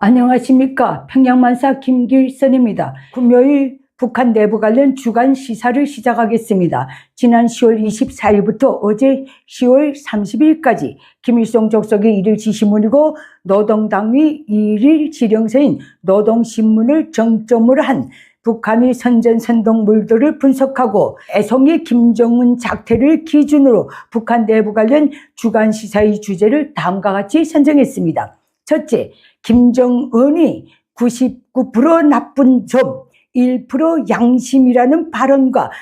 안녕하십니까. 평양만사 김길선입니다. 금요일 북한 내부 관련 주간 시사를 시작하겠습니다. 지난 10월 24일부터 어제 10월 30일까지 김일성 족속의 일일 지시문이고 노동당의 일일 지령서인 노동신문을 정점으로 한 북한의 선전선동물들을 분석하고 애송이 김정은 작태를 기준으로 북한 내부 관련 주간 시사의 주제를 다음과 같이 선정했습니다. 첫째, 김정은이 99% 나쁜 점, 1% 양심이라는 발언과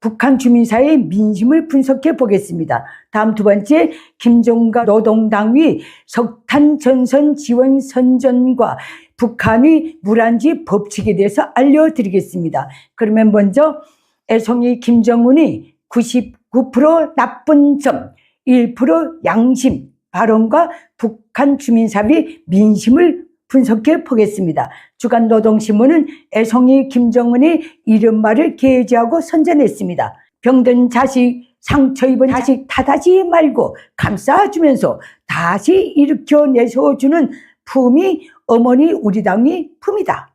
북한 주민사회의 민심을 분석해 보겠습니다. 다음 두 번째, 김정은과 노동당의 석탄 전선 지원 선전과 북한의 물안지 법칙에 대해서 알려드리겠습니다. 그러면 먼저 애송이 김정은이 99% 나쁜 점, 1% 양심 발언과 북한 주민사회의 민심을 분석해 보겠습니다. 주간 노동신문은 애송이 김정은의 이른말을 게재하고 선전했습니다. 병든 자식, 상처 입은 자식 탓하지 말고 감싸주면서 다시 일으켜 내세워주는 품이 어머니 우리 당의 품이다.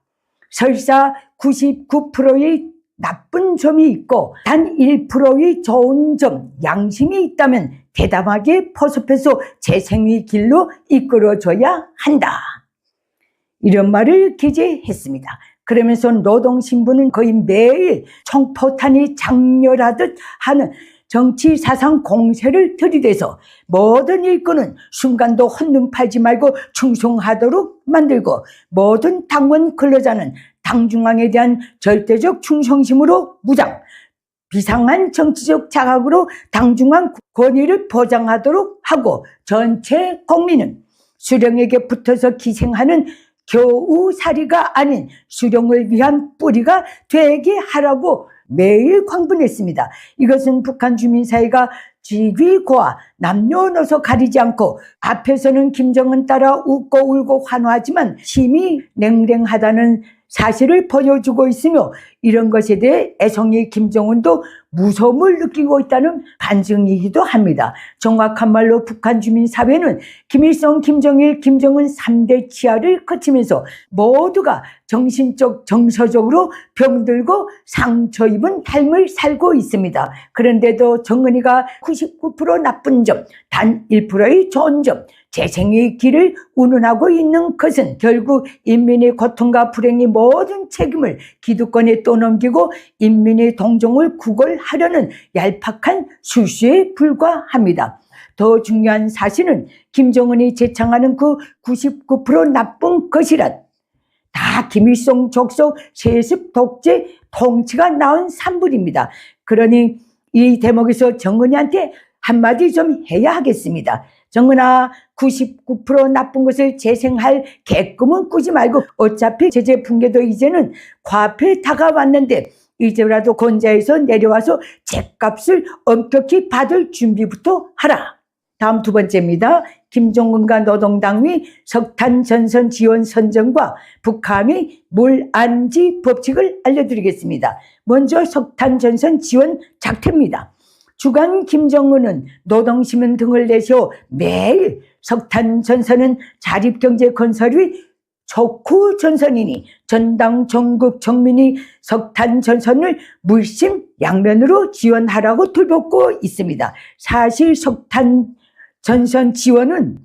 설사 99%의 나쁜 점이 있고 단 1%의 좋은 점, 양심이 있다면 대담하게 포섭해서 재생의 길로 이끌어줘야 한다. 이런 말을 게재했습니다. 그러면서 노동신문은 거의 매일 총포탄이 장렬하듯 하는 정치 사상 공세를 들이대서 모든 일꾼은 순간도 혼눈 팔지 말고 충성하도록 만들고 모든 당원 근로자는 당중앙에 대한 절대적 충성심으로 무장, 비상한 정치적 자각으로 당중앙 권위를 보장하도록 하고 전체 국민은 수령에게 붙어서 기생하는 겨우살이가 아닌 수령을 위한 뿌리가 되게 하라고 매일 광분했습니다. 이것은 북한 주민사회가 지귀고와 남녀노소 가리지 않고 앞에서는 김정은 따라 웃고 울고 환호하지만 심히 냉랭하다는 사실을 보여주고 있으며 이런 것에 대해 애송이 김정은도 무서움을 느끼고 있다는 반증이기도 합니다. 정확한 말로 북한 주민사회는 김일성, 김정일, 김정은 3대 치하를 거치면서 모두가 정신적, 정서적으로 병들고 상처 입은 삶을 살고 있습니다. 그런데도 정은이가 99% 나쁜 점, 단 1%의 좋은 점, 재생의 길을 운운하고 있는 것은 결국 인민의 고통과 불행의 모든 책임을 기득권에 떠넘기고 인민의 동정을 구걸하려는 얄팍한 술수에 불과합니다. 더 중요한 사실은 김정은이 제창하는 그 99% 나쁜 것이란 다 김일성 족속 세습 독재 통치가 낳은 산물입니다. 그러니 이 대목에서 정은이한테 한마디 좀 해야 하겠습니다. 정은아, 99% 나쁜 것을 재생할 계획은 꾸지 말고 어차피 제재 붕괴도 이제는 과폐에 다가왔는데 이제라도 건자에서 내려와서 죗값을 엄격히 받을 준비부터 하라. 다음 두 번째입니다. 김정은과 노동당의 석탄 전선 지원 선정과 북한의 물안지 법칙을 알려드리겠습니다. 먼저 석탄 전선 지원 작태입니다. 주간 김정은은 노동신문 등을 내세워 매일 석탄 전선은 자립경제 건설의 촉구 전선이니 전당 전국 정민이 석탄 전선을 물심 양면으로 지원하라고 돌보고 있습니다. 사실 석탄 전선 지원은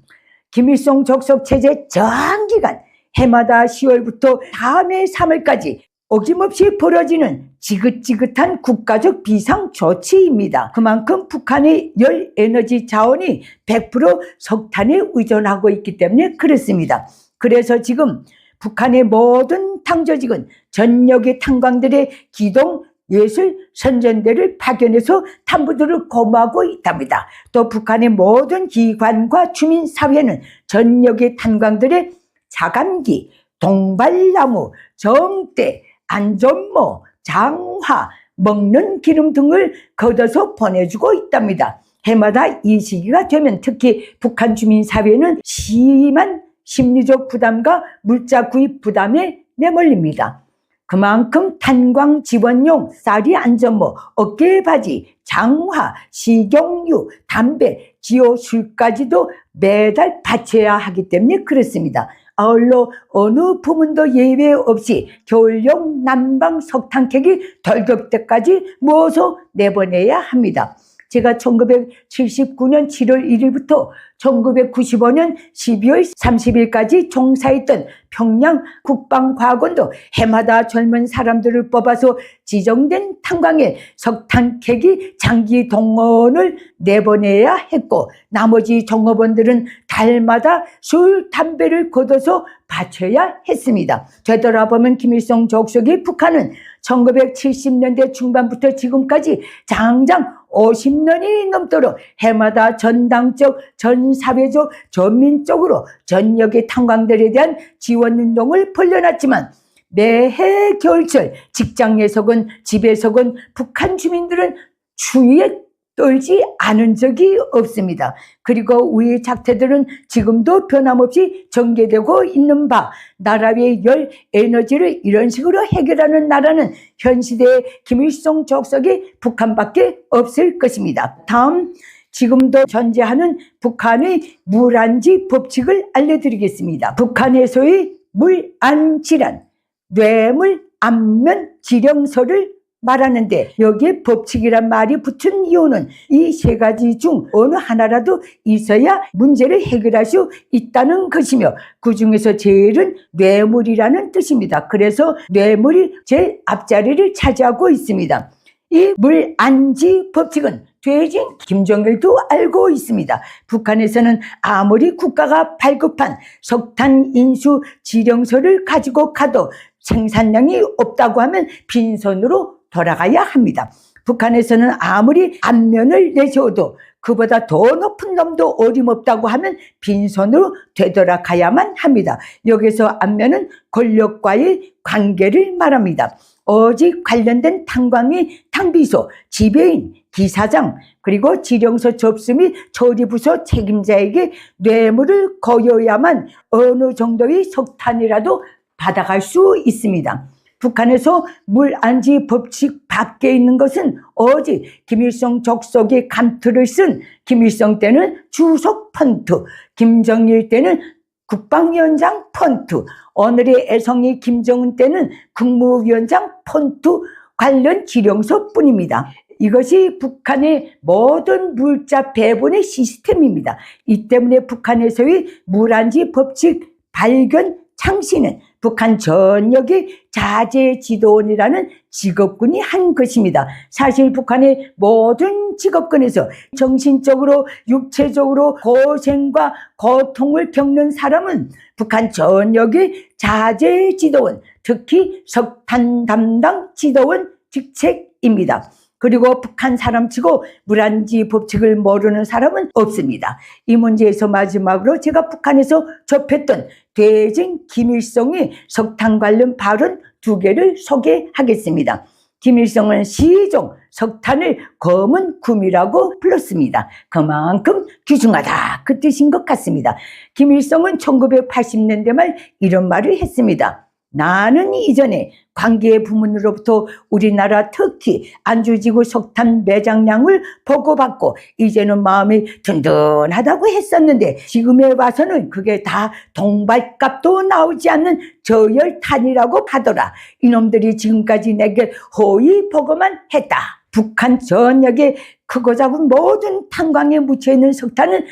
김일성 족속 체제 장기간 해마다 10월부터 다음해 3월까지 어김없이 벌어지는 지긋지긋한 국가적 비상조치입니다. 그만큼 북한의 열 에너지 자원이 100% 석탄에 의존하고 있기 때문에 그렇습니다. 그래서 지금 북한의 모든 탕조직은 전역의 탄광들의 기동 예술 선전대를 파견해서 탐부들을 고무하고 있답니다. 또 북한의 모든 기관과 주민사회는 전역의 탄광들의 자감기, 동발나무, 정대, 안전모, 장화, 먹는 기름 등을 걷어서 보내주고 있답니다. 해마다 이 시기가 되면 특히 북한 주민사회는 심한 심리적 부담과 물자 구입 부담에 내몰립니다. 그만큼 탄광 지원용 쌀이 안전모, 어깨바지, 장화, 식용유, 담배, 기호 술까지도 매달 바쳐야 하기 때문에 그렇습니다. 아울러 어느 부문도 예외 없이 겨울용 난방 석탄객이 덜격 때까지 모아서 내보내야 합니다. 제가 1979년 7월 1일부터 1995년 12월 30일까지 종사했던 평양 국방과학원도 해마다 젊은 사람들을 뽑아서 지정된 탄광에 석탄객이 장기 동원을 내보내야 했고, 나머지 종업원들은 달마다 술, 담배를 걷어서 바쳐야 했습니다. 되돌아보면 김일성 족속의 북한은 1970년대 중반부터 지금까지 장장 50년이 넘도록 해마다 전당적, 전사회적, 전민적으로 전역의 탄광들에 대한 지원운동을 벌려놨지만 매해 겨울철 직장에서건 집에서건 북한 주민들은 추위에 떨지 않은 적이 없습니다. 그리고 우리 작태들은 지금도 변함없이 전개되고 있는 바, 나라의 열, 에너지를 이런 식으로 해결하는 나라는 현 시대의 김일성 족속이 북한밖에 없을 것입니다. 다음, 지금도 존재하는 북한의 물안지 법칙을 알려드리겠습니다. 북한에서의 물안지란 뇌물, 안면, 지령서를 말하는데, 여기에 법칙이란 말이 붙은 이유는 이 세 가지 중 어느 하나라도 있어야 문제를 해결할 수 있다는 것이며, 그 중에서 제일은 뇌물이라는 뜻입니다. 그래서 뇌물이 제일 앞자리를 차지하고 있습니다. 이 물안지 법칙은 퇴진 김정일도 알고 있습니다. 북한에서는 아무리 국가가 발급한 석탄 인수 지령서를 가지고 가도 생산량이 없다고 하면 빈손으로 돌아가야 합니다. 북한에서는 아무리 안면을 내세워도 그보다 더 높은 놈도 어림없다고 하면 빈손으로 되돌아가야만 합니다. 여기서 안면은 권력과의 관계를 말합니다. 오직 관련된 탄광의 탕비소, 지배인, 기사장, 그리고 지령서 접수 및 처리부서 책임자에게 뇌물을 거여야만 어느 정도의 석탄이라도 받아갈 수 있습니다. 북한에서 물안지 법칙 밖에 있는 것은 오직 김일성 족속의 감투를 쓴 김일성 때는 주석 폰트, 김정일 때는 국방위원장 폰트, 오늘의 애성이 김정은 때는 국무위원장 폰트 관련 지령서뿐입니다. 이것이 북한의 모든 물자 배분의 시스템입니다. 이 때문에 북한에서의 물안지 법칙 발견 창시는 북한 전역의 자재지도원이라는 직업군이 한 것입니다. 사실 북한의 모든 직업군에서 정신적으로 육체적으로 고생과 고통을 겪는 사람은 북한 전역의 자재지도원, 특히 석탄 담당 지도원 직책입니다. 그리고 북한 사람치고 물안지 법칙을 모르는 사람은 없습니다. 이 문제에서 마지막으로 제가 북한에서 접했던 퇴진 김일성의 석탄 관련 발언 2개를 소개하겠습니다. 김일성은 시종 석탄을 검은 금이라고 불렀습니다. 그만큼 귀중하다, 그 뜻인 것 같습니다. 김일성은 1980년대 말 이런 말을 했습니다. 나는 이전에 관계 부문으로부터 우리나라 특히 안주지구 석탄 매장량을 보고받고 이제는 마음이 든든하다고 했었는데, 지금에 와서는 그게 다 동발값도 나오지 않는 저열탄이라고 하더라. 이놈들이 지금까지 내게 허위 보고만 했다. 북한 전역에 크고 작은 모든 탄광에 묻혀있는 석탄은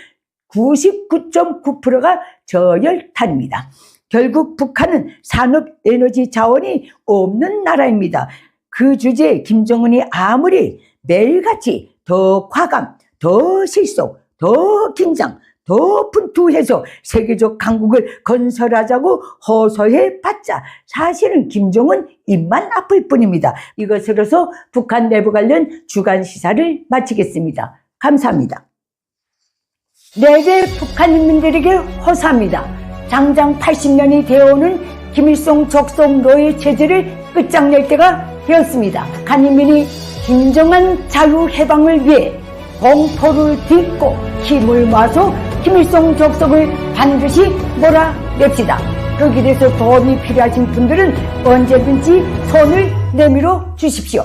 99.9%가 저열탄입니다. 결국 북한은 산업에너지 자원이 없는 나라입니다. 그 주제에 김정은이 아무리 매일같이 더 과감, 더 실속, 더 긴장, 더 분투해서 세계적 강국을 건설하자고 호소해봤자 사실은 김정은 입만 아플 뿐입니다. 이것으로서 북한 내부 관련 주간 시사를 마치겠습니다. 감사합니다. 내게 북한 인민들에게 호소합니다. 장장 80년이 되어오는 김일성 족속 노예 체제를 끝장낼 때가 되었습니다. 북한 인민이 진정한 자유해방을 위해 공포를 딛고 힘을 모아서 김일성 족속을 반드시 몰아냅시다. 그 길에서 도움이 필요하신 분들은 언제든지 손을 내밀어 주십시오.